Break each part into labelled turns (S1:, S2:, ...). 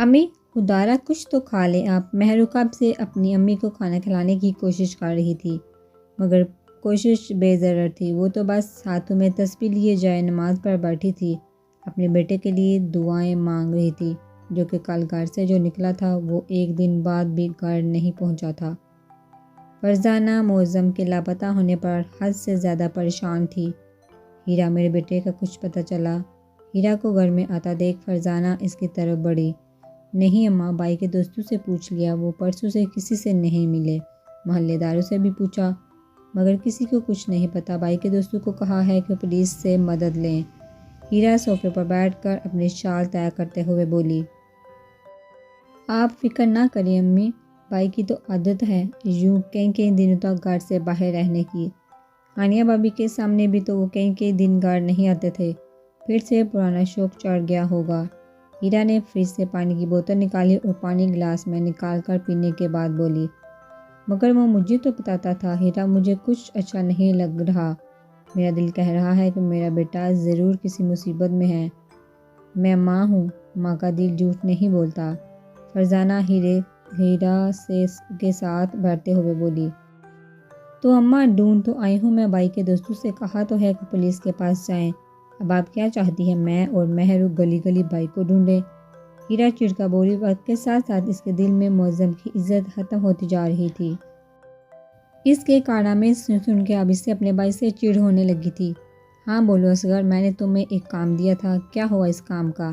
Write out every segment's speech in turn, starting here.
S1: امی خدارہ کچھ تو کھا لیں آپ۔ مہرو کب سے اپنی امی کو کھانا کھلانے کی کوشش کر رہی تھی، مگر کوشش بے ضرر تھی۔ وہ تو بس ہاتھوں میں تسبیح لیے جائے نماز پر بیٹھی تھی، اپنے بیٹے کے لیے دعائیں مانگ رہی تھی، جو کہ کل گھر سے جو نکلا تھا وہ ایک دن بعد بھی گھر نہیں پہنچا تھا۔ فرزانہ معظم کے لاپتہ ہونے پر حد سے زیادہ پریشان تھی۔ ہیرا میرے بیٹے کا کچھ پتہ چلا؟ ہیرا کو گھر میں آتا دیکھ فرزانہ اس کی طرف بڑھی۔ نہیں اماں، بھائی کے دوستوں سے پوچھ لیا، وہ پرسوں سے کسی سے نہیں ملے۔ محلے داروں سے بھی پوچھا، مگر کسی کو کچھ نہیں پتہ۔ بھائی کے دوستوں کو کہا ہے کہ پولیس سے مدد لیں۔ ہیرا صوفے پر بیٹھ کر اپنی شال طے کرتے ہوئے بولی، آپ فکر نہ کریں امی، بھائی کی تو عادت ہے یوں کئی دنوں تک گھر سے باہر رہنے کی۔ ہانیہ بھابی کے سامنے بھی تو وہ کئی دن گھر نہیں آتے تھے، پھر سے پرانا شوق چڑھ گیا ہوگا۔ ہیرا نے فریج سے پانی کی بوتل نکالی اور پانی گلاس میں نکال کر پینے کے بعد بولی، مگر وہ مجھے تو بتاتا تھا ہیرا، مجھے کچھ اچھا نہیں لگ رہا۔ میرا دل کہہ رہا ہے کہ میرا بیٹا ضرور کسی مصیبت میں ہے۔ میں ماں ہوں، ماں کا دل جھوٹ نہیں بولتا۔ فرزانہ ہیرا کے ساتھ بیٹھتے ہوئے بولی، تو اماں ڈھونڈ تو آئی ہوں میں، بھائی کے دوستوں سے کہا تو ہے کہ پولیس کے پاس جائیں، اب آپ کیا چاہتی ہیں میں اور مہرو گلی بھائی کو ڈھونڈیں؟ ہیرا چڑکا بولی۔ وقت کے ساتھ ساتھ اس کے دل میں معظم کی عزت ختم ہوتی جا رہی تھی۔ اس کے کارنامے سن کے اب اسے اپنے بھائی سے چڑ ہونے لگی تھی۔ ہاں بولو اصغر، میں نے تمہیں ایک کام دیا تھا، کیا ہوا اس کام کا؟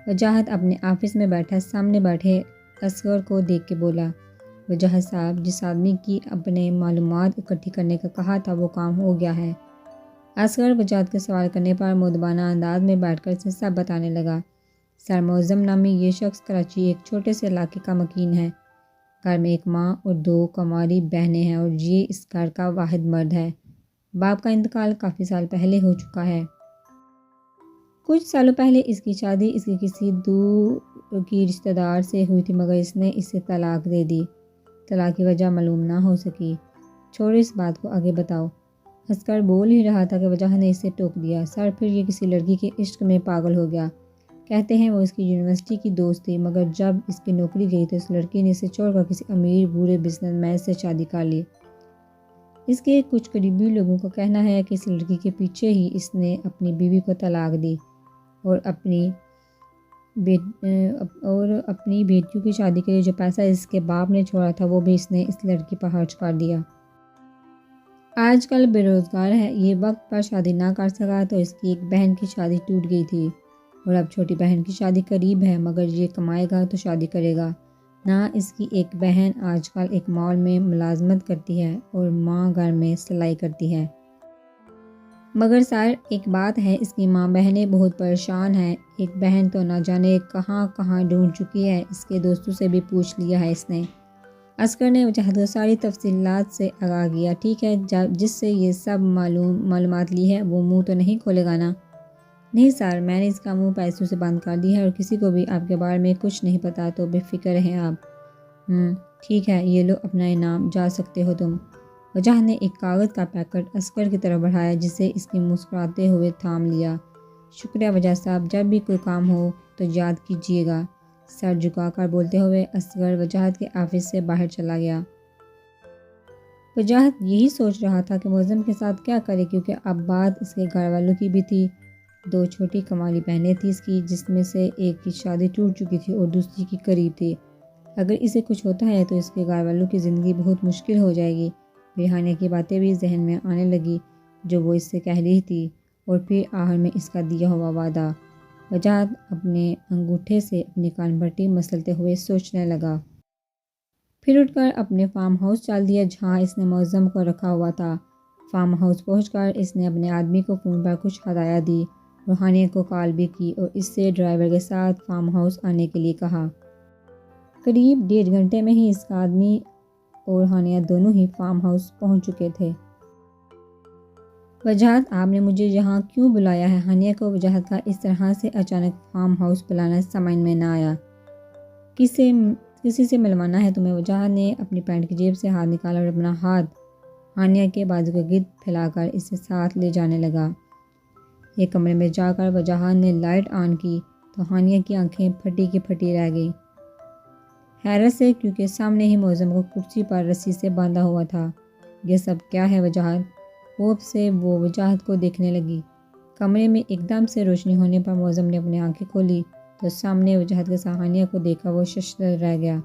S1: وجاہت اپنے آفس میں بیٹھا سامنے بیٹھے اصغر کو دیکھ کے بولا، وجاہت صاحب، جس آدمی کی اپنے معلومات اکٹھی کرنے کا کہا تھا وہ کام ہو گیا ہے۔ اصغر وجاہت کے سوال کرنے پر مؤدبانہ انداز میں بیٹھ کر اسے سب بتانے لگا۔ سر معظم نامی یہ شخص کراچی ایک چھوٹے سے علاقے کا مکین ہے۔ گھر میں ایک ماں اور 2 کنواری بہنیں ہیں اور یہ اس گھر کا واحد مرد ہے۔ باپ کا انتقال کافی سال پہلے ہو چکا ہے۔ کچھ سالوں پہلے اس کی شادی اس کی کسی دور کی رشتہ دار سے ہوئی تھی، مگر اس نے اسے طلاق دے دی۔ طلاق کی وجہ معلوم نہ ہو سکی۔ چھوڑو اس بات کو، آگے بتاؤ۔ اصغر بول ہی رہا تھا کہ وجاہت نے اسے ٹوک دیا۔ سر، پھر یہ کسی لڑکی کے عشق میں پاگل ہو گیا۔ کہتے ہیں وہ اس کی یونیورسٹی کی دوست تھی، مگر جب اس کی نوکری گئی تو اس لڑکی نے اسے چھوڑ کر کسی امیر بوڑھے بزنس مین سے شادی کر لی۔ اس کے کچھ قریبی لوگوں کا کہنا ہے کہ اس لڑکی کے پیچھے ہی اس نے اپنی بیوی کو طلاق دی اور اپنی بیٹیوں کی شادی کے لیے جو پیسہ اس کے باپ نے چھوڑا تھا وہ بھی اس نے اس لڑکی پر خرچ کر دیا۔ آج کل بے روزگار ہے، یہ وقت پر شادی نہ کر سکا تو اس کی ایک بہن کی شادی ٹوٹ گئی تھی اور اب چھوٹی بہن کی شادی قریب ہے، مگر یہ کمائے گا تو شادی کرے گا نہ۔ اس کی ایک بہن آج کل ایک مال میں ملازمت کرتی ہے اور ماں گھر میں سلائی کرتی ہے۔ مگر سر، ایک بات ہے، اس کی ماں بہنیں بہت پریشان ہیں۔ ایک بہن تو نہ جانے کہاں کہاں ڈھونڈ چکی ہے، اس کے دوستوں سے بھی پوچھ لیا ہے اس نے۔ اصغر نے وجاہت کو ساری تفصیلات سے آگاہ کیا۔ ٹھیک ہے، جس سے یہ سب معلومات لی ہے وہ منہ تو نہیں کھولے گا نا؟ نہیں سر، میں نے اس کا منہ پیسوں سے بند کر دیا ہے اور کسی کو بھی آپ کے بارے میں کچھ نہیں پتا، تو بے فکر رہیں آپ۔ ٹھیک ہے، یہ لو اپنا انعام، جا سکتے ہو تم۔ وجاہت نے ایک کاغذ کا پیکٹ اصغر کی طرف بڑھایا، جسے اس کی مسکراتے ہوئے تھام لیا۔ شکریہ وجاہت صاحب، جب بھی کوئی کام ہو تو یاد کیجیے گا۔ سر جھکا کر بولتے ہوئے اصغر وجاہت کے آفس سے باہر چلا گیا۔ وجاہت یہی سوچ رہا تھا کہ معظم کے ساتھ کیا کرے، کیونکہ اب بات اس کے گھر والوں کی بھی تھی۔ 2 چھوٹی کنواری بہنیں تھیں اس کی، جس میں سے ایک کی شادی ٹوٹ چکی تھی اور دوسری کی قریب تھی۔ اگر اسے کچھ ہوتا ہے تو اس کے گھر والوں کی زندگی بہت مشکل ہو جائے گی۔ ریحانہ کی باتیں بھی ذہن میں آنے لگی جو وہ اس سے کہہ رہی تھی، اور پھر آخر میں اس کا دیا ہوا وعدہ۔ وجاہت اپنے انگوٹھے سے اپنی کان پٹی مسلتے ہوئے سوچنے لگا۔ پھر اٹھ کر اپنے فارم ہاؤس چل دیا جہاں اس نے معظم کو رکھا ہوا تھا۔ فارم ہاؤس پہنچ کر اس نے اپنے آدمی کو فون پر کچھ ہدایات دی، روحانیہ کو کال بھی کی اور اس سے ڈرائیور کے ساتھ فارم ہاؤس آنے کے لیے کہا۔ قریب 1.5 گھنٹے میں ہی اس کا آدمی اور ہانیہ دونوں ہی فارم ہاؤس پہنچ چکے تھے۔ وجاہت، آپ نے مجھے یہاں کیوں بلایا ہے؟ ہانیہ کو وجاہت کا اس طرح سے اچانک فارم ہاؤس بلانا سمجھ میں نہ آیا۔ کسی سے ملوانا ہے تمہیں؟ وجاہت نے اپنی پینٹ کی جیب سے ہاتھ نکالا اور اپنا ہاتھ ہانیہ کے بازو کے گرد پھیلا کر اسے ساتھ لے جانے لگا۔ ایک کمرے میں جا کر وجاہت نے لائٹ آن کی تو ہانیہ کی آنکھیں پھٹی کی پھٹی رہ گئیں۔ حیرت سے، کیونکہ سامنے ہی معظم کو کرسی پر رسی سے باندھا ہوا تھا۔ یہ سب کیا ہے وجاہت؟ خوف سے وہ وجاہت کو دیکھنے لگی۔ کمرے میں ایک دم سے روشنی ہونے پر معظم نے اپنی آنکھیں کھولی تو سامنے وجاہت کے ساتھ ہانیہ کو دیکھا۔ وہ ششدر رہ گیا۔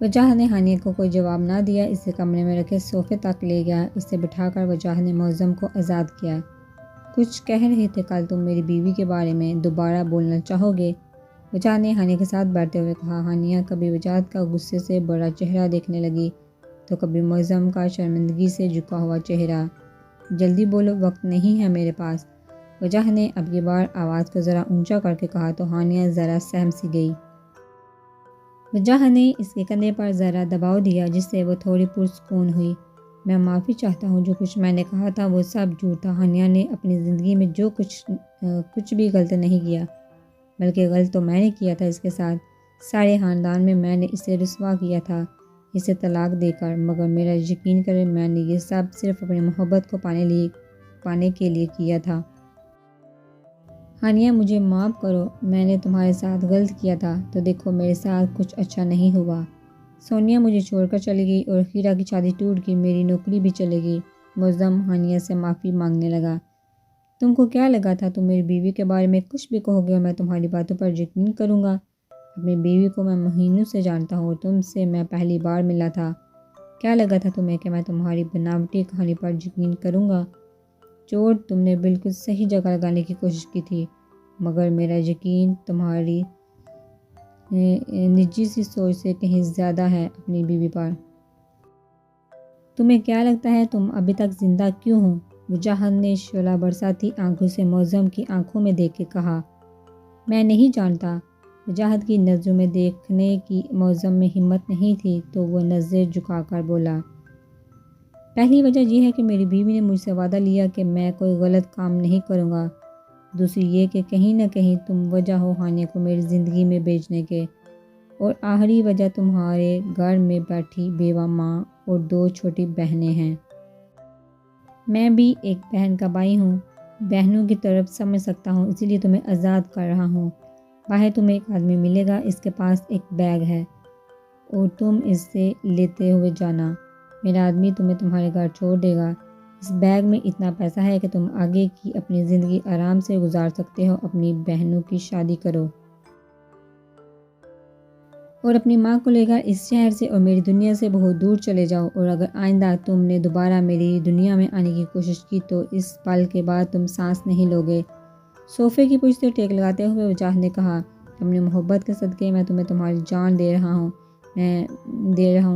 S1: وجاہت نے ہانیہ کو کوئی جواب نہ دیا، اسے کمرے میں رکھے صوفے تک لے گیا۔ اسے بٹھا کر وجاہت نے معظم کو آزاد کیا۔ کچھ کہہ رہے تھے کل تم میری بیوی کے بارے میں، دوبارہ بولنا چاہو گے؟ وجاہت نے ہانیہ کے ساتھ بیٹھتے ہوئے کہا۔ ہانیہ کبھی وجاہت کا غصے سے بڑا چہرہ دیکھنے لگی تو کبھی معظم کا شرمندگی سے جھکا ہوا چہرہ۔ جلدی بولو، وقت نہیں ہے میرے پاس، وجاہت نے اب کی بار آواز کو ذرا اونچا کر کے کہا تو ہانیہ ذرا سہم سی گئی۔ وجاہت نے اس کے کندھے پر ذرا دباؤ دیا جس سے وہ تھوڑی پرسکون ہوئی۔ میں معافی چاہتا ہوں، جو کچھ میں نے کہا تھا وہ سب جھوٹ تھا۔ ہانیہ نے اپنی زندگی میں کچھ بھی غلط نہیں کیا، بلکہ غلط تو میں نے کیا تھا اس کے ساتھ۔ سارے خاندان میں نے اسے رسوا کیا تھا، اسے طلاق دے کر، مگر میرا یقین کرے میں نے یہ سب صرف اپنی محبت کو پانے کے لیے کیا تھا۔ ہانیہ مجھے معاف کرو، میں نے تمہارے ساتھ غلط کیا تھا، تو دیکھو میرے ساتھ کچھ اچھا نہیں ہوا۔ سونیا مجھے چھوڑ کر چلی گئی اور ہیرا کی شادی ٹوٹ گئی، میری نوکری بھی چلے گئی۔ معظم ہانیہ سے معافی مانگنے لگا۔ تم کو کیا لگا تھا تم میری بیوی کے بارے میں کچھ بھی کہو گے اور میں تمہاری باتوں پر یقین کروں گا؟ اپنی بیوی کو میں مہینوں سے جانتا ہوں اور تم سے میں پہلی بار ملا تھا۔ کیا لگا تھا تمہیں کہ میں تمہاری بناوٹی کہانی پر یقین کروں گا؟ چوٹ تم نے بالکل صحیح جگہ لگانے کی کوشش کی تھی، مگر میرا یقین تمہاری نجی سی سوچ سے کہیں زیادہ ہے اپنی بیوی پر۔ تمہیں کیا لگتا ہے تم ابھی تک زندہ کیوں ہو؟ وجاہت نے شعلہ برساتی آنکھوں سے معظم کی آنکھوں میں دیکھ کے کہا۔ میں نہیں جانتا۔ وجاہت کی نظروں میں دیکھنے کی معظم میں ہمت نہیں تھی تو وہ نظر جھکا کر بولا۔ پہلی وجہ یہ ہے کہ میری بیوی نے مجھ سے وعدہ لیا کہ میں کوئی غلط کام نہیں کروں گا۔ دوسری یہ کہ کہیں نہ کہیں تم وجہ ہو ہانیہ کو میری زندگی میں بھیجنے کے۔ اور آخری وجہ تمہارے گھر میں بیٹھی بیوہ ماں اور 2 چھوٹی بہنیں ہیں۔ میں بھی ایک بہن کا بھائی ہوں، بہنوں کی طرف سمجھ سکتا ہوں، اسی لیے تمہیں آزاد کر رہا ہوں۔ باہر تمہیں ایک آدمی ملے گا، اس کے پاس ایک بیگ ہے اور تم اس سے لیتے ہوئے جانا۔ میرا آدمی تمہیں تمہارے گھر چھوڑ دے گا۔ اس بیگ میں اتنا پیسہ ہے کہ تم آگے کی اپنی زندگی آرام سے گزار سکتے ہو۔ اپنی بہنوں کی شادی کرو اور اپنی ماں کو لے کر اس شہر سے اور میری دنیا سے بہت دور چلے جاؤ، اور اگر آئندہ تم نے دوبارہ میری دنیا میں آنے کی کوشش کی تو اس پل کے بعد تم سانس نہیں لوگے۔ صوفے کی پشت سے ٹیک لگاتے ہوئے وجاہت نے کہا، اپنی محبت کے صدقے میں تمہیں تمہاری جان دے رہا ہوں،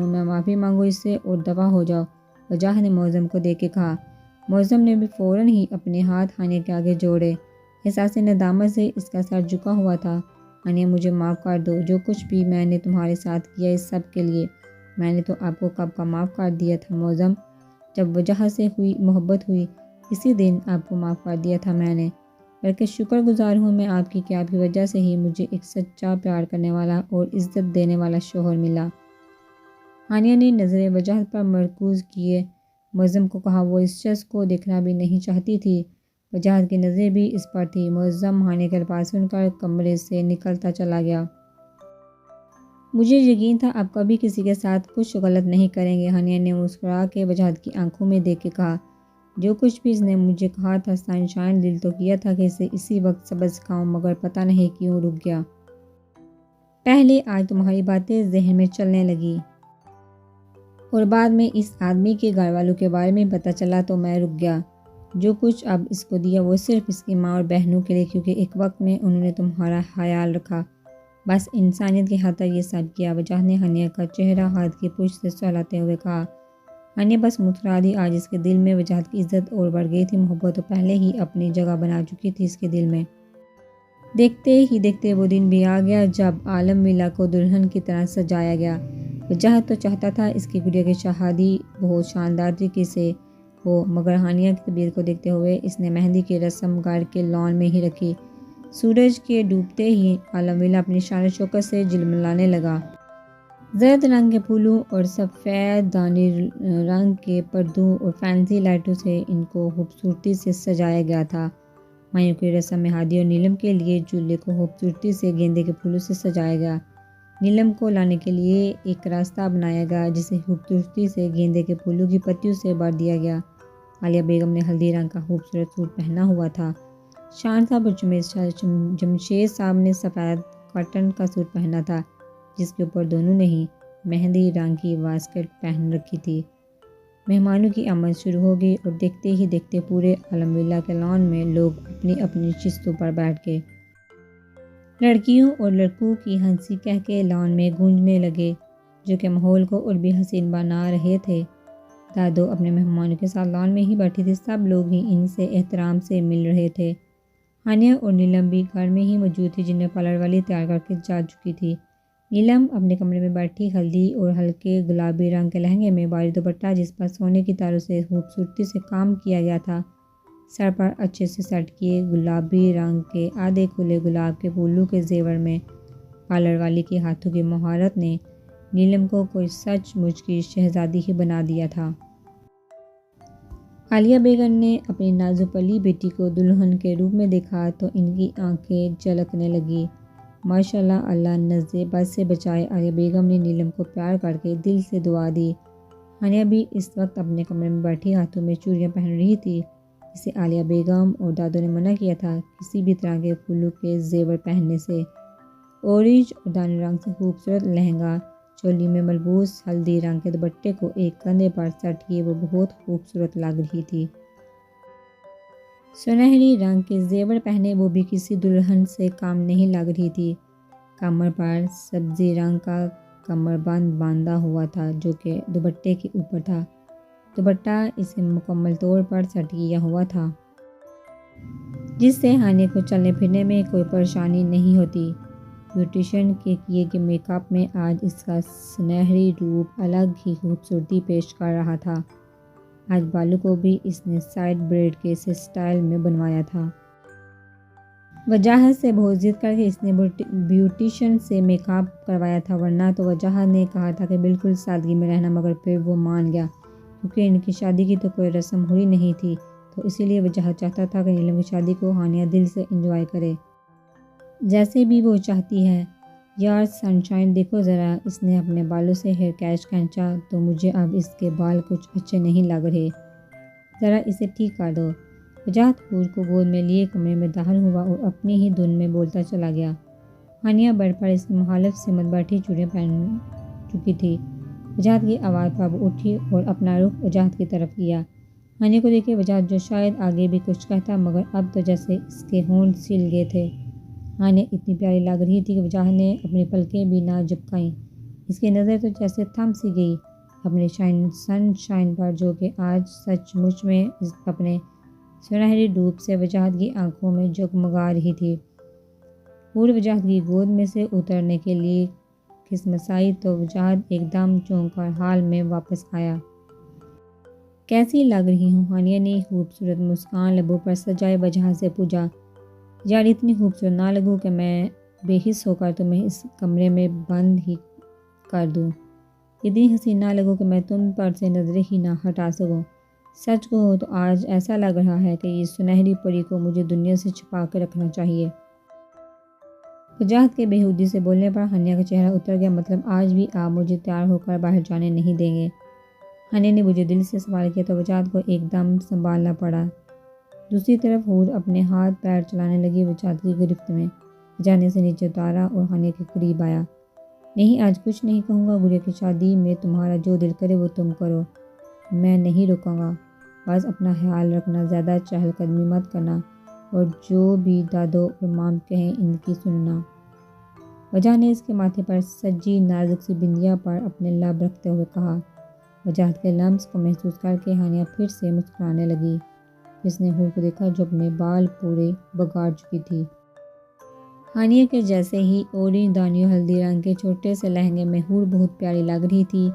S1: میں معافی مانگو اس سے اور دفع ہو جاؤ۔ وجاہت نے معظم کو دیکھ کے کہا۔ معظم نے بھی فوراً ہی اپنے ہاتھ ہانیہ کے آگے جوڑے۔ احساس ندامت سے اس کا سر جھکا ہوا تھا۔ ہانیہ مجھے معاف کر دو، جو کچھ بھی میں نے تمہارے ساتھ کیا اس سب کے لیے۔ میں نے تو آپ کو کب کا معاف کر دیا تھا معظم، جب وجاہت سے محبت ہوئی اسی دن آپ کو معاف کر دیا تھا میں نے، بلکہ شکر گزار ہوں میں آپ کی کہ آپ کی وجہ سے ہی مجھے ایک سچا پیار کرنے والا اور عزت دینے والا شوہر ملا۔ ہانیہ نے نظریں وجاہت پر مرکوز کیے۔ معظم کو کہا۔ وہ اس شخص کو دیکھنا بھی نہیں چاہتی تھی، وجاہت کی نظریں بھی اس پر تھی۔ معظم ہانیہ کے الفاظ سن کر کمرے سے نکلتا چلا گیا۔ مجھے یقین تھا آپ کبھی کسی کے ساتھ کچھ غلط نہیں کریں گے، ہانیہ نے مسکرا کے وجاہت کی آنکھوں میں دیکھ کے کہا۔ جو کچھ بھی اس نے مجھے کہا تھا سنشائن، دل تو کیا تھا کہ اسے اسی وقت سبق سکھاؤں، مگر پتہ نہیں کیوں رک گیا۔ پہلے آج تمہاری باتیں ذہن میں چلنے لگی اور بعد میں اس آدمی کے گھر والوں کے بارے میں پتہ چلا تو میں رک گیا۔ جو کچھ اب اس کو دیا وہ صرف اس کی ماں اور بہنوں کے لیے، کیونکہ ایک وقت میں انہوں نے تمہارا خیال رکھا، بس انسانیت کی خاطر یہ سب کیا۔ وجاہت نے ہانیہ کا چہرہ ہاتھ کی پشت سے سہلاتے ہوئے کہا۔ ہانیہ بس مسکرا دی۔ آج اس کے دل میں وجاہت کی عزت اور بڑھ گئی تھی، محبت تو پہلے ہی اپنی جگہ بنا چکی تھی اس کے دل میں۔ دیکھتے ہی دیکھتے وہ دن بھی آ گیا جب عالم ویلا کو دلہن کی طرح سجایا گیا۔ وجاہت تو چاہتا تھا اس کی گڑیا کی شادی بہت شاندار طریقے سے ہو، مگر ہانیہ کی طبیعت کو دیکھتے ہوئے اس نے مہندی کی رسم گھر کے لان میں ہی رکھی۔ سورج کے ڈوبتے ہی عالم ویلا اپنی شان و شوکت سے جھلملانے لگا۔ زرد رنگ کے پھولوں اور سفید دانی رنگ کے پردوں اور فینسی لائٹوں سے ان کو خوبصورتی سے سجایا گیا تھا۔ مایوں کی رسم میں ہادی اور نیلم کے لیے جولے کو خوبصورتی سے گیندے کے پھولوں سے سجایا گیا۔ نیلم کو لانے کے لیے ایک راستہ بنایا گیا جسے خوبصورتی سے گیندے کے پھولوں کی پتیوں سے بھر دیا گیا۔ عالیہ بیگم نے ہلدی رنگ کا خوبصورت سوٹ پہنا ہوا تھا۔ شان صاحب اور جمشید صاحب نے سفید کاٹن کا سوٹ پہنا تھا جس کے اوپر دونوں نے ہی مہندی رنگ کی واسکٹ پہن رکھی تھی۔ مہمانوں کی آمد شروع ہو گئی اور دیکھتے ہی دیکھتے پورے عالم ولا کے لان میں لوگ اپنی اپنی نشستوں پر بیٹھ کے لڑکیوں اور لڑکوں کی ہنسی کہہ کے لان میں گونجنے لگے جو کہ ماحول کو اور بھی حسین بنا رہے تھے۔ دادو اپنے مہمانوں کے ساتھ لان میں ہی بیٹھی تھی، سب لوگ ہی ان سے احترام سے مل رہے تھے۔ ہانیہ اور نیلم بھی گھر میں ہی موجود تھی جنہیں پارلر والی تیار کر کے جا چکی تھی۔ نیلم اپنے کمرے میں بیٹھی ہلدی اور ہلکے گلابی رنگ کے لہنگے میں بھاری دوپٹہ جس پر سونے کی تاروں سے خوبصورتی سے کام کیا گیا تھا، سر پر اچھے سے سیٹ کیے گلابی رنگ کے آدھے کھلے گلاب کے پھولوں کے زیور میں پارلر والی کے ہاتھوں کی مہارت نے نیلم کو کوئی سچ مچ کی شہزادی ہی بنا دیا تھا۔ عالیہ بیگم نے اپنی نازک پلی بیٹی کو دلہن کے روپ میں دیکھا تو ان کی آنکھیں جھلکنے لگی۔ ماشاءاللہ، اللہ نزدِ بد سے بچائے۔ عالیہ بیگم نے نیلم کو پیار کر کے دل سے دعا دی۔ ہانیہ بھی اس وقت اپنے کمرے میں بیٹھی ہاتھوں میں چوڑیاں پہن رہی تھی جسے عالیہ بیگم اور دادو نے منع کیا تھا کسی بھی طرح کے پھولوں کے زیور پہننے سے۔ اورنج اور دانے رنگ سے خوبصورت لہنگا چولی میں ملبوس ہلدی رنگ کے دوپٹے کو ایک کندھے پر سیٹ کیے وہ بہت خوبصورت لگ رہی تھی۔ سنہری رنگ کے زیور پہنے وہ بھی کسی دلہن سے کم نہیں لگ رہی تھی۔ کمر پر سبزی رنگ کا کمر بند باندھا ہوا تھا جو کہ دوپٹے کے اوپر تھا۔ دوپٹہ اسے مکمل طور پر سیٹ کیا ہوا تھا جس سے ہانیہ کو چلنے پھرنے میں کوئی پریشانی نہیں ہوتی۔ بیوٹیشین کے کیے گئے میک اپ میں آج اس کا سنہری روپ الگ ہی خوبصورتی پیش کر رہا تھا۔ آج بالوں کو بھی اس نے سائیڈ بریڈ کے سے سٹائل میں بنوایا تھا۔ وجاہت سے بہت ضد کر کے اس نے بیوٹیشین سے میک اپ کروایا تھا، ورنہ تو وجاہت نے کہا تھا کہ بالکل سادگی میں رہنا، مگر پھر وہ مان گیا کیونکہ ان کی شادی کی تو کوئی رسم ہوئی نہیں تھی، تو اسی لیے وجاہت چاہتا تھا کہ نیلم کی شادی کو ہانیہ دل سے انجوائے کرے جیسے بھی وہ چاہتی ہے۔ یار سنشائن دیکھو ذرا، اس نے اپنے بالوں سے ہیئر کیچ کھینچا تو مجھے اب اس کے بال کچھ اچھے نہیں لگ رہے، ذرا اسے ٹھیک کر دو۔ وجاہت حور کو گود میں لیے کمرے میں داخل ہوا اور اپنی ہی دھن میں بولتا چلا گیا۔ ہانیہ بیڈ پر اس کی مخالف سمت بیٹھی چوڑیاں پہن چکی تھی۔ وجاہت کی آواز پر وہ اٹھی اور اپنا رخ وجاہت کی طرف کیا۔ ہانیہ کو دیکھے وجاہت جو شاید آگے بھی کچھ کہتا مگر اب تو جیسے اس کے ہونٹ سل گئے تھے۔ ہانیہ اتنی پیاری لگ رہی تھی کہ وجاہت نے اپنی پلکیں بھی نہ جھپکائیں، اس کی نظر تو جیسے تھم سی گئی اپنے سن شائن پر جو کہ آج سچ مچ میں اپنے سنہری روپ سے وجاہت کی آنکھوں میں جگمگا رہی تھی۔ حور وجاہت کی گود میں سے اترنے کے لیے کھسمسائی تو وجاہت ایک دم چونک کر حال میں واپس آیا۔ کیسی لگ رہی ہوں؟ ہانیہ نے خوبصورت مسکان لبوں پر سجائے وجاہت سے پوچھا۔ یار اتنی خوبصورت نہ لگوں کہ میں بے حس ہو کر تمہیں اس کمرے میں بند ہی کر دوں، اتنی حسین نہ لگوں کہ میں تم پر سے نظریں ہی نہ ہٹا سکوں۔ سچ کہو تو آج ایسا لگ رہا ہے کہ یہ سنہری پری کو مجھے دنیا سے چھپا کے رکھنا چاہیے۔ وجاہت کے بےہودگی سے بولنے پر ہانیہ کا چہرہ اتر گیا۔ مطلب آج بھی آپ مجھے تیار ہو کر باہر جانے نہیں دیں گے؟ ہانیہ نے مجھے دل سے سوال کیا تو وجاہت کو ایک دم سنبھالنا پڑا۔ دوسری طرف حور اپنے ہاتھ پیر چلانے لگی وجاہت کی گرفت میں۔ وجاہت نے اسے نیچے اتارا اور ہانیہ کے قریب آیا۔ نہیں، آج کچھ نہیں کہوں گا، گڑیا کی شادی میں تمہارا جو دل کرے وہ تم کرو، میں نہیں روکوں گا، بس اپنا خیال رکھنا، زیادہ چہل قدمی مت کرنا اور جو بھی دادو اور مام کہیں ان کی سننا۔ وجاہت نے اس کے ماتھے پر سجی نازک سی بندیا پر اپنے لب رکھتے ہوئے کہا۔ وجاہت کے لمس کو محسوس کر کے ہانیہ پھر سے مسکرانے لگی۔ جس نے حور کو دیکھا جو اپنے بال پورے بگاڑ چکی تھی۔ ہانیہ کے جیسے ہی اورنج دانیوں ہلدی رنگ کے چھوٹے سے لہنگے میں حور بہت پیاری لگ رہی تھی۔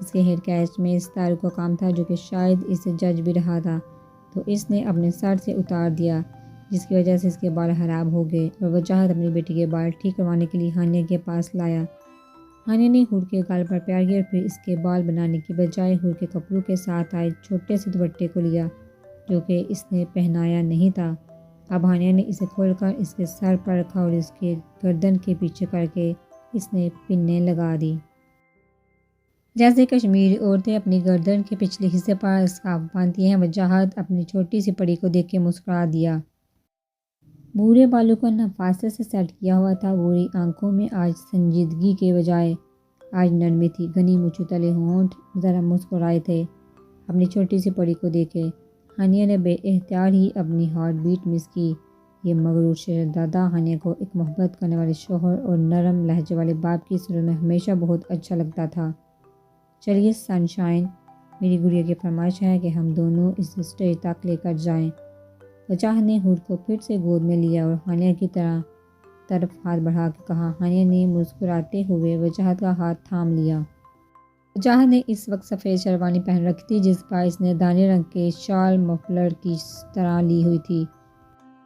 S1: اس کے ہیئر کیچ میں ستاروں کا کام تھا جو کہ شاید اسے جج بھی رہا تھا، تو اس نے اپنے سر سے اتار دیا جس کی وجہ سے اس کے بال خراب ہو گئے اور وجاہت اپنی بیٹی کے بال ٹھیک کروانے کے لیے ہانیہ کے پاس لایا۔ ہانیہ نے حور کے گال پر پیار کیا اور پھر اس کے بال بنانے کی بجائے حور کے کپڑوں کے ساتھ آئے چھوٹے سے دوپٹے کو لیا جو کہ اس نے پہنایا نہیں تھا۔ اب ہانیہ نے اسے کھول کر اس کے سر پر رکھا اور اس کے گردن کے پیچھے کر کے اس نے پنیں لگا دی۔ جیسے کشمیری عورتیں اپنی گردن کے پچھلے حصے پر اسکارف باندھتی ہیں، وجاہت اپنی چھوٹی سی پری کو دیکھ کے مسکرا دیا۔ بھورے بالوں کو نفاست سے سیٹ کیا ہوا تھا، بھوری آنکھوں میں آج سنجیدگی کے بجائے آج نرمی تھی، گھنی مونچھوں تلے ہونٹ ذرا مسکرائے تھے اپنی چھوٹی سی پری کو دیکھ کے۔ ہانیہ نے بے اختیار ہی اپنی ہارٹ بیٹ مس کی۔ یہ مغرور شہزادہ ہانیہ کو ایک محبت کرنے والے شوہر اور نرم لہجے والے باپ کی صورت میں ہمیشہ بہت اچھا لگتا تھا۔ چلیے سن شائن، میری گڑیا کی فرمائش ہے کہ ہم دونوں اس اسٹیج تک لے کر جائیں۔ وجاہت نے حور کو پھر سے گود میں لیا اور ہانیہ کی طرف ہاتھ بڑھا کے کہا۔ ہانیہ نے مسکراتے ہوئے وجاہت کا ہاتھ تھام لیا۔ وجاہت نے اس وقت سفید شیروانی پہن رکھی تھی جس پر اس نے دانے رنگ کے شال مفلر کی طرح لی ہوئی تھی۔